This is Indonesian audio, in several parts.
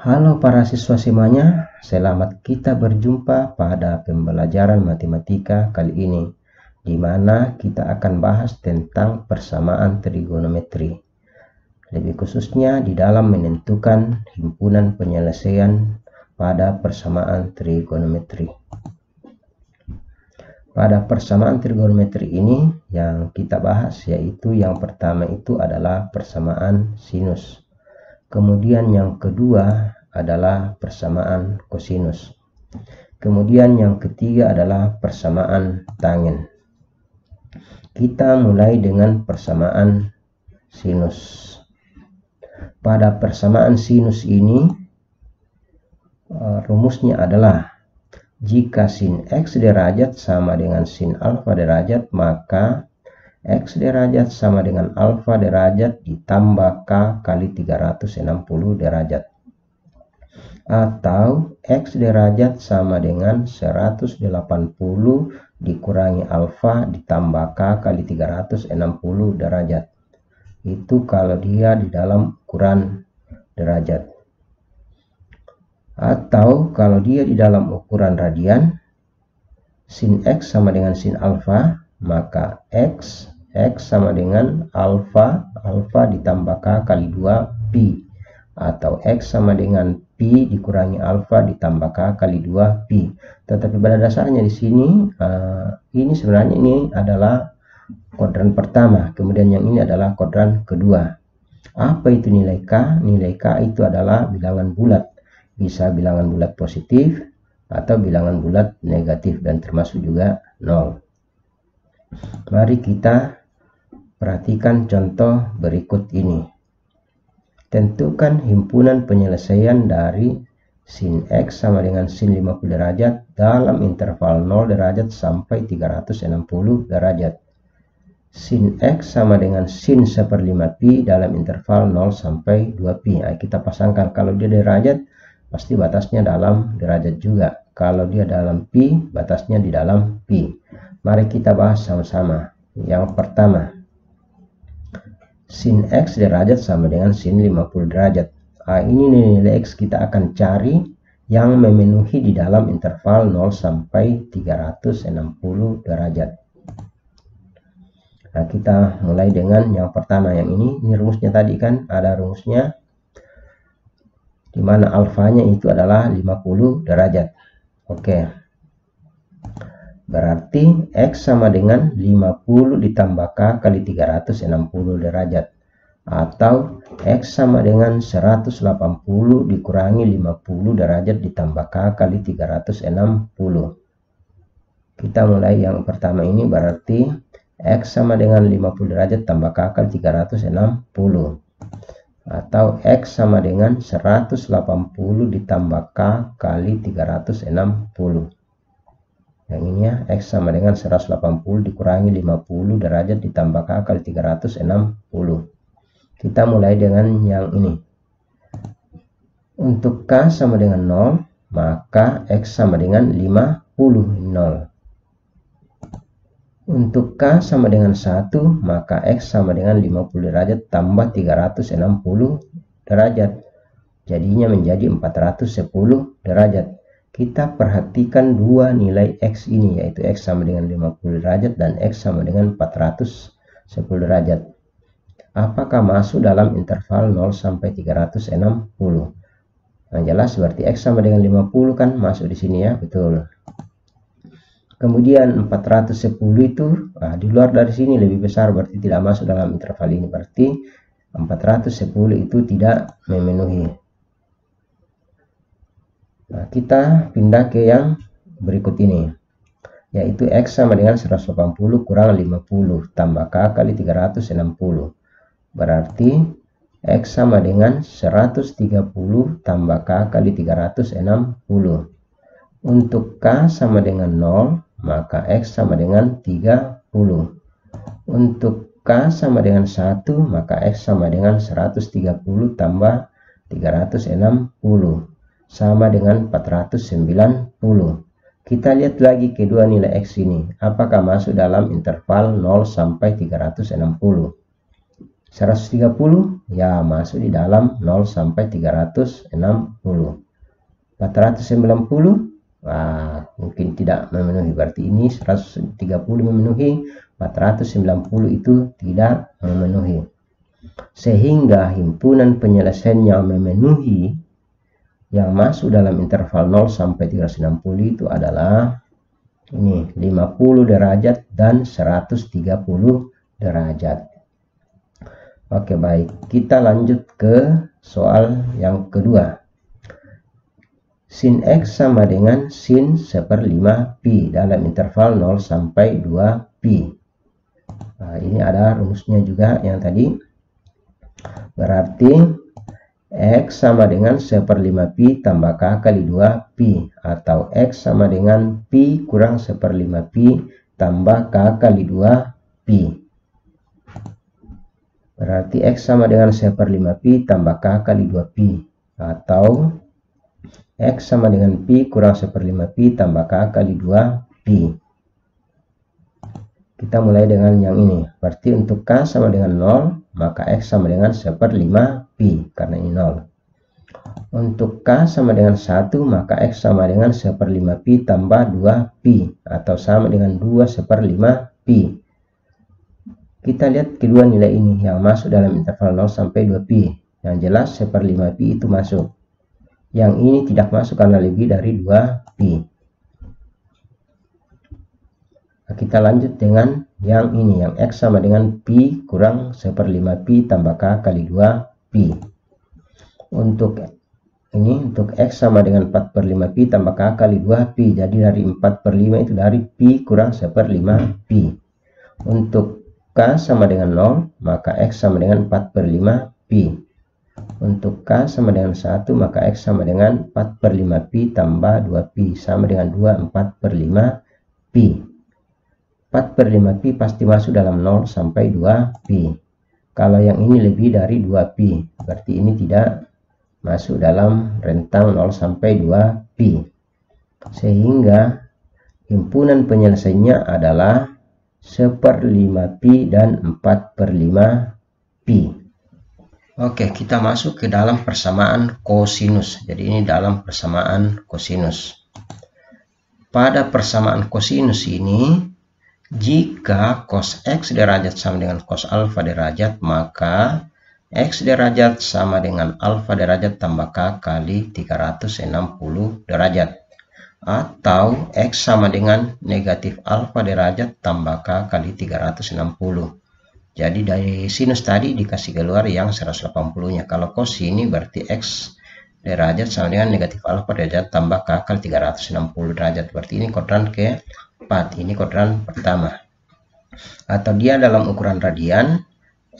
Halo para siswa semuanya, selamat kita berjumpa pada pembelajaran matematika kali ini, di mana kita akan bahas tentang persamaan trigonometri. Lebih khususnya di dalam menentukan himpunan penyelesaian pada persamaan trigonometri. Pada persamaan trigonometri ini yang kita bahas yaitu yang pertama itu adalah persamaan sinus. Kemudian yang kedua adalah persamaan kosinus. Kemudian yang ketiga adalah persamaan tangen. Kita mulai dengan persamaan sinus. Pada persamaan sinus ini rumusnya adalah jika sin x derajat sama dengan sin alfa derajat, maka x derajat sama dengan alfa derajat ditambah k kali 360 derajat. Atau x derajat sama dengan 180 dikurangi alfa ditambah k kali 360 derajat. Itu kalau dia di dalam ukuran derajat. Atau kalau dia di dalam ukuran radian, sin x sama dengan sin alfa, maka x sama dengan alfa ditambah k kali 2 pi, atau x sama dengan pi dikurangi alfa ditambah k kali 2 pi. Tetapi pada dasarnya di sini ini sebenarnya ini adalah kuadran pertama, kemudian yang ini adalah kuadran kedua. Apa itu nilai k? Nilai k itu adalah bilangan bulat, bisa bilangan bulat positif atau bilangan bulat negatif dan termasuk juga 0. Mari kita perhatikan contoh berikut ini. Tentukan himpunan penyelesaian dari sin x sama dengan sin 50 derajat dalam interval 0 derajat sampai 360 derajat. Sin x sama dengan sin 1/5 pi dalam interval 0 sampai 2 pi. Nah, kita pasangkan kalau dia derajat pasti batasnya dalam derajat juga. Kalau dia dalam pi, batasnya di dalam pi. Mari kita bahas sama-sama. Yang pertama, sin x derajat sama dengan sin 50 derajat. Ini nilai x kita akan cari yang memenuhi di dalam interval 0 sampai 360 derajat. Nah, kita mulai dengan yang pertama yang ini. Ini rumusnya tadi kan, ada rumusnya di mana alfanya itu adalah 50 derajat. Oke. Berarti x sama dengan 50 ditambah k kali 360 derajat. Atau x sama dengan 180 dikurangi 50 derajat ditambah k kali 360. Kita mulai yang pertama ini, berarti x sama dengan 50 derajat tambah k kali 360. Atau x sama dengan 180 ditambah k kali 360. Yang ini ya, x sama dengan 180 dikurangi 50 derajat ditambah k kali 360. Kita mulai dengan yang ini. Untuk k sama dengan 0, maka x sama dengan 50, 0. Untuk k sama dengan 1, maka x sama dengan 50 derajat tambah 360 derajat. Jadinya menjadi 410 derajat. Kita perhatikan dua nilai x ini, yaitu x sama dengan 50 derajat dan x sama dengan 410 derajat. Apakah masuk dalam interval 0 sampai 360? Yang jelas berarti x sama dengan 50 kan masuk di sini ya, betul. Kemudian 410 itu di luar dari sini lebih besar, berarti tidak masuk dalam interval ini. Berarti 410 itu tidak memenuhi. Nah, kita pindah ke yang berikut ini, yaitu x sama dengan 180 kurang 50 tambah k kali 360. Berarti x sama dengan 130 tambah k kali 360. Untuk k sama dengan 0, maka x sama dengan 30. Untuk k sama dengan 1, maka x sama dengan 130 tambah 360. Sama dengan 490. Kita lihat lagi kedua nilai x ini. Apakah masuk dalam interval 0 sampai 360? 130 ya masuk di dalam 0 sampai 360. 490 mungkin tidak memenuhi, berarti ini 130 memenuhi, 490 itu tidak memenuhi. Sehingga himpunan penyelesaian yang memenuhi yang masuk dalam interval 0 sampai 360 itu adalah ini 50 derajat dan 130 derajat. Oke, baik, kita lanjut ke soal yang kedua. Sin X sama dengan sin 1/5 pi dalam interval 0 sampai 2 pi. Nah, ini ada rumusnya juga yang tadi. Berarti X sama dengan 1/5 pi tambah K kali 2 pi. Atau X sama dengan pi kurang 1/5 pi tambah K kali 2 pi. Berarti X sama dengan 1/5 pi tambah K kali 2 pi. Atau X sama dengan pi kurang 1/5 pi tambah K kali 2 pi. Kita mulai dengan yang ini. Berarti untuk K sama dengan 0, maka X sama dengan 1/5 pi, karena ini 0. Untuk K sama dengan 1, maka X sama dengan 1/5 pi tambah 2 pi, atau sama dengan 2 1/5 pi. Kita lihat kedua nilai ini yang masuk dalam interval 0 sampai 2 pi. Yang jelas 1/5 pi itu masuk. Yang ini tidak masuk karena lebih dari 2 pi. Nah, kita lanjut dengan yang ini, yang X sama dengan pi kurang 1/5 pi tambah K kali 2 pi. Untuk ini, untuk X sama dengan 4/5 pi tambah K kali 2 pi. Jadi dari 4/5 itu dari pi kurang 1/5 pi. Untuk K sama dengan 0, maka X sama dengan 4/5 pi. Untuk K sama dengan 1, maka X sama dengan 4/5 pi tambah 2 pi, sama dengan 2 4/5 pi. 4/5 pi pasti masuk dalam 0 sampai 2 pi. Kalau yang ini lebih dari 2 pi, berarti ini tidak masuk dalam rentang 0 sampai 2 pi. Sehingga himpunan penyelesaiannya adalah 1/5 pi dan 4/5 pi. Oke, kita masuk ke dalam persamaan kosinus. Jadi ini dalam persamaan kosinus. Pada persamaan kosinus ini, jika cos X derajat sama dengan cos alfa derajat, maka X derajat sama dengan alfa derajat tambah K kali 360 derajat. Atau X sama dengan negatif alfa derajat tambah K kali 360. Jadi dari sinus tadi dikasih keluar yang 180-nya. Kalau cos ini berarti X derajat sama dengan negatif alfa derajat tambah K kali 360 derajat. Berarti ini kuadran keempat, ini kuadran pertama. Atau dia dalam ukuran radian,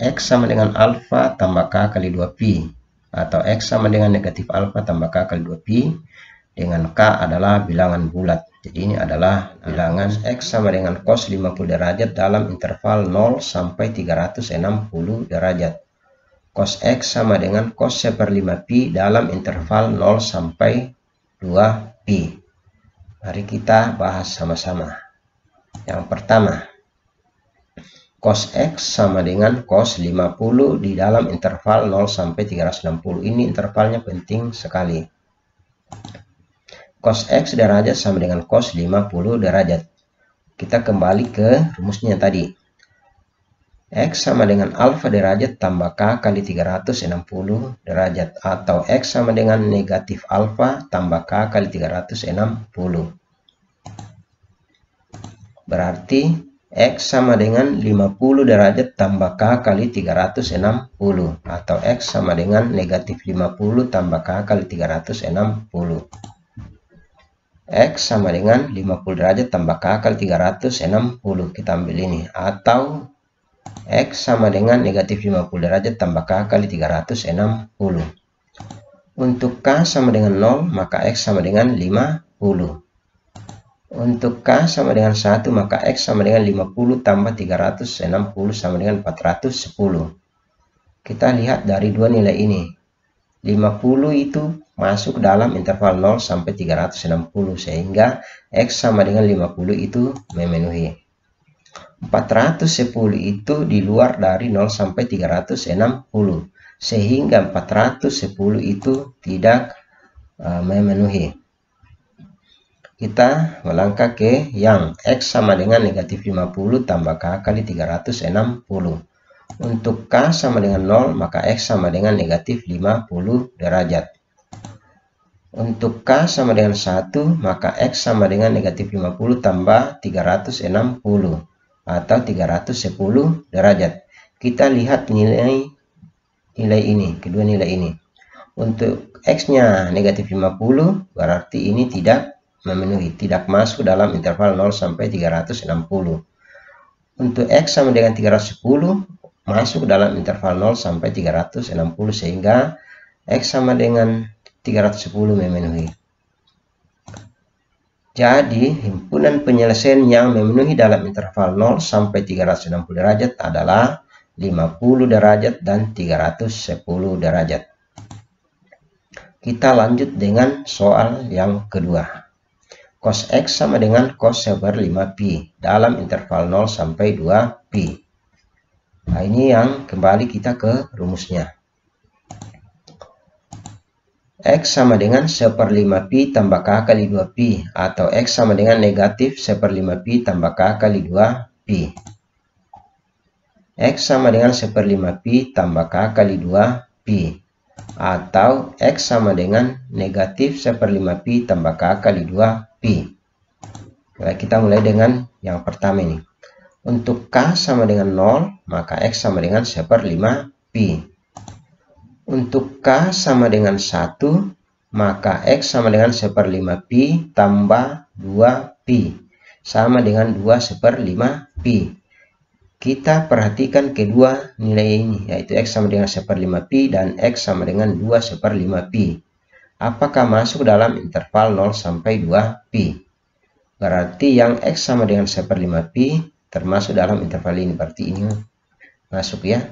X sama dengan alfa tambah K kali 2 pi. Atau X sama dengan negatif alfa tambah K kali 2 pi. Dengan K adalah bilangan bulat. Jadi ini adalah bilangan X sama dengan cos 50 derajat dalam interval 0 sampai 360 derajat. Cos X sama dengan cos 1/5 pi dalam interval 0 sampai 2 pi. Mari kita bahas sama-sama. Yang pertama, cos X sama dengan cos 50 di dalam interval 0 sampai 360. Ini intervalnya penting sekali. Cos X derajat sama dengan cos 50 derajat. Kita kembali ke rumusnya tadi. X sama dengan alfa derajat tambah K kali 360 derajat. Atau X sama dengan negatif alfa tambah K kali 360. Berarti X sama dengan 50 derajat tambah K kali 360. Atau X sama dengan negatif 50 tambah K kali 360. X sama dengan 50 derajat tambah K kali 360. Kita ambil ini. Atau X sama dengan negatif 50 derajat tambah K kali 360. Untuk K sama dengan 0, maka X sama dengan 50. Untuk K sama dengan 1, maka X sama dengan 50 tambah 360 sama dengan 410. Kita lihat dari dua nilai ini. 50 itu masuk dalam interval 0 sampai 360, sehingga X sama dengan 50 itu memenuhi. 410 itu di luar dari 0 sampai 360, sehingga 410 itu tidak memenuhi. Kita melangkah ke yang X sama dengan negatif 50 tambah K kali 360. Untuk K sama dengan 0, maka X sama dengan negatif 50 derajat. Untuk K sama dengan 1, maka X sama dengan negatif 50 tambah 360 atau 310 derajat. Kita lihat nilai ini, kedua nilai ini. Untuk X-nya negatif 50, berarti ini tidak memenuhi, tidak masuk dalam interval 0 sampai 360. Untuk X sama dengan 310, masuk dalam interval 0 sampai 360, sehingga X sama dengan 310 memenuhi. Jadi, himpunan penyelesaian yang memenuhi dalam interval 0 sampai 360 derajat adalah 50 derajat dan 310 derajat. Kita lanjut dengan soal yang kedua. Cos X sama dengan cos seper 5pi dalam interval 0 sampai 2pi. Nah, ini yang kembali kita ke rumusnya. X sama dengan seper 5pi tambah K kali 2pi, atau X sama dengan negatif seper 5pi tambah K kali 2pi. X sama dengan seper 5pi tambah K kali 2pi, atau X sama dengan negatif seper 5pi tambah K kali 2pi. Nah, kita mulai dengan yang pertama ini. Untuk K sama dengan 0, maka X sama dengan seper 5pi. Untuk K sama dengan 1, maka X sama dengan seper 5pi tambah 2pi. Sama dengan 2 seper 5pi. Kita perhatikan kedua nilai ini, yaitu X sama dengan seper 5pi dan X sama dengan 2 seper 5pi. Apakah masuk dalam interval 0 sampai 2pi? Berarti yang X sama dengan seper 5pi termasuk dalam interval ini. Berarti ini masuk ya.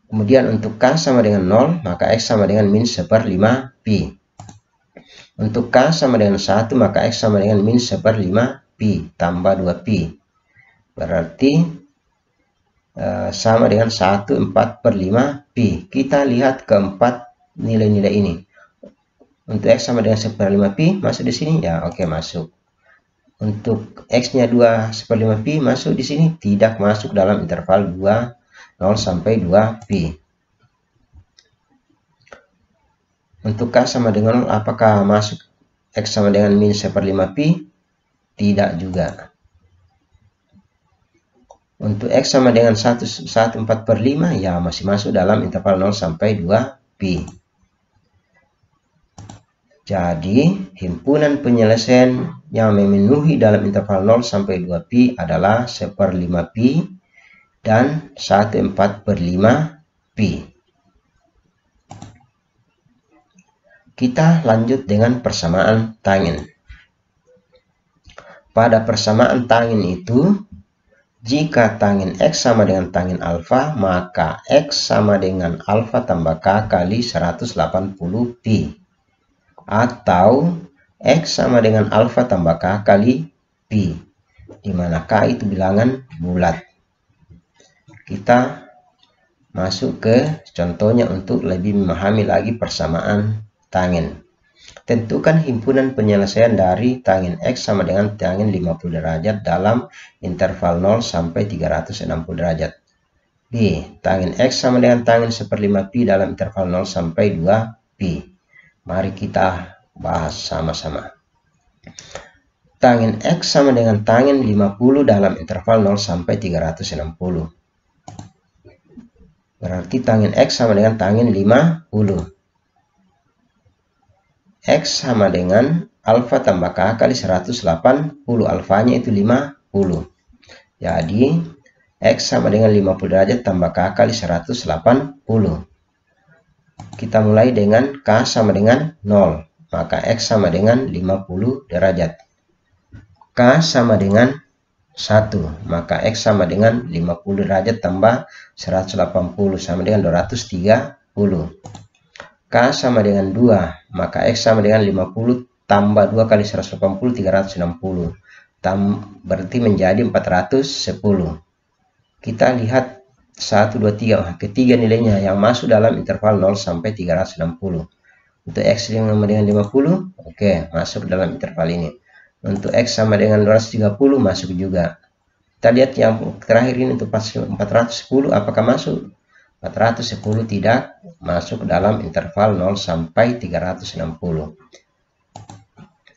Kemudian untuk K sama dengan 0, maka X sama dengan min seper 5pi. Untuk K sama dengan 1, maka X sama dengan min seper 5pi tambah 2pi. Berarti sama dengan 1, 4/5pi. Kita lihat keempat nilai-nilai ini. Untuk X sama dengan seper 5pi, masuk di sini? Ya, oke, masuk. Untuk X-nya 2 seper 5pi, masuk di sini? Tidak masuk dalam interval 2 0 sampai 2pi. Untuk K sama dengan 0, apakah masuk X sama dengan min seper 5pi? Tidak juga. Untuk X sama dengan 1/4/5, ya masih masuk dalam interval 0 sampai 2pi. Jadi, himpunan penyelesaian yang memenuhi dalam interval 0 sampai 2pi adalah seper 5pi dan 1/4/5pi. Kita lanjut dengan persamaan tangent. Pada persamaan tangent itu, jika tangent X sama dengan tangent alfa, maka X sama dengan alfa tambah K kali 180pi. Atau X sama dengan alfa tambah K kali pi, di mana K itu bilangan bulat. Kita masuk ke contohnya untuk lebih memahami lagi persamaan tangent. Tentukan himpunan penyelesaian dari tangent X sama dengan tangent 50 derajat dalam interval 0 sampai 360 derajat. B. Tangent X sama dengan tangent seper 5pi dalam interval 0 sampai 2pi. Mari kita bahas sama-sama. Tangent X sama dengan tangent 50 dalam interval 0 sampai 360. Berarti tangent X sama dengan tangent 50. X sama dengan alfa tambah K kali 180. Alfanya itu 50. Jadi, X sama dengan 50 derajat tambah K kali 180. Kita mulai dengan K sama dengan 0. Maka X sama dengan 50 derajat. K sama dengan 1, maka X sama dengan 50 derajat tambah 180 sama dengan 230. K sama dengan 2, maka X sama dengan 50 tambah 2 kali 180, 360. berarti menjadi 410. Kita lihat 1, 2, 3. Ketiga nilainya yang masuk dalam interval 0 sampai 360. Untuk X sama dengan 50, oke, masuk dalam interval ini. Untuk X sama dengan 230, masuk juga. Kita lihat yang terakhir ini untuk 410, apakah masuk? 410 tidak masuk dalam interval 0 sampai 360.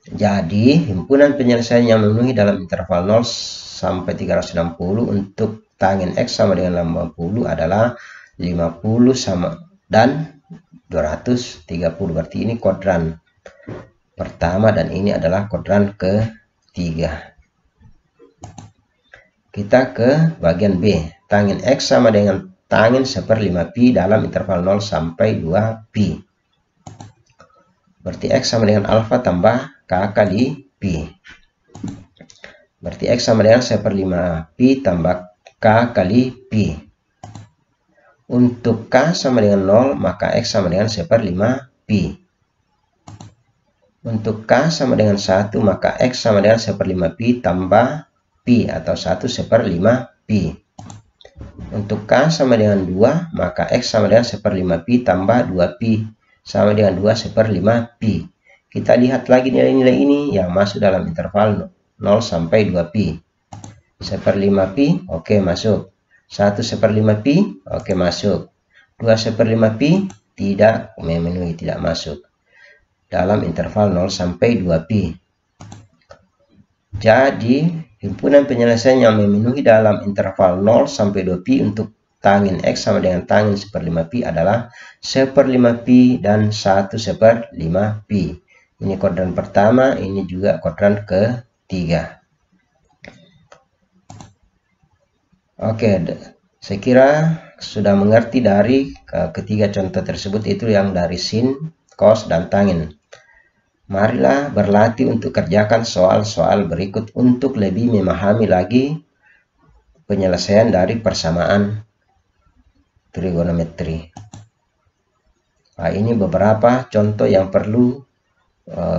Jadi, himpunan penyelesaian yang memenuhi dalam interval 0 sampai 360 untuk tangent X sama dengan 80 adalah 50 sama dan 230. Berarti ini kuadran pertama dan ini adalah kuadran ketiga. Kita ke bagian B. Tangent X sama dengan tangent 1/5pi dalam interval 0 sampai 2pi. Berarti X sama dengan alfa tambah K kali pi. Berarti X sama dengan 1/5pi tambah K kali pi. Untuk K sama dengan 0, maka X sama dengan 1/5pi. Untuk K sama dengan 1, maka X sama dengan 1/5pi tambah pi atau 1/5pi. Untuk K sama dengan 2, maka X sama dengan 1/5pi tambah 2pi sama dengan 2/5pi. Kita lihat lagi nilai-nilai ini yang masuk dalam interval 0 sampai 2pi. 1/5pi, oke, masuk. 1/5pi, oke, masuk. 2/5pi, tidak memenuhi, tidak masuk dalam interval 0 sampai 2pi. Jadi, himpunan penyelesaian yang memenuhi dalam interval 0 sampai 2pi untuk tangent X sama dengan tangent 1/5pi adalah 1/5pi dan 1/5pi. Ini kuadran pertama, ini juga kuadran ketiga. Oke, saya kira sudah mengerti dari ketiga contoh tersebut, itu yang dari sin, cos, dan tangent. Marilah berlatih untuk kerjakan soal-soal berikut untuk lebih memahami lagi penyelesaian dari persamaan trigonometri. Nah, ini beberapa contoh yang perlu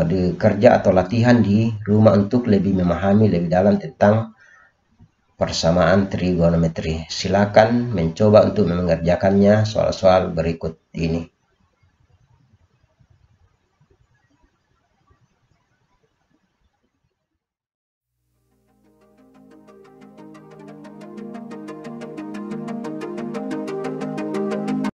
dikerja atau latihan di rumah untuk lebih memahami lebih dalam tentang persamaan trigonometri. Silakan mencoba untuk mengerjakannya soal-soal berikut ini.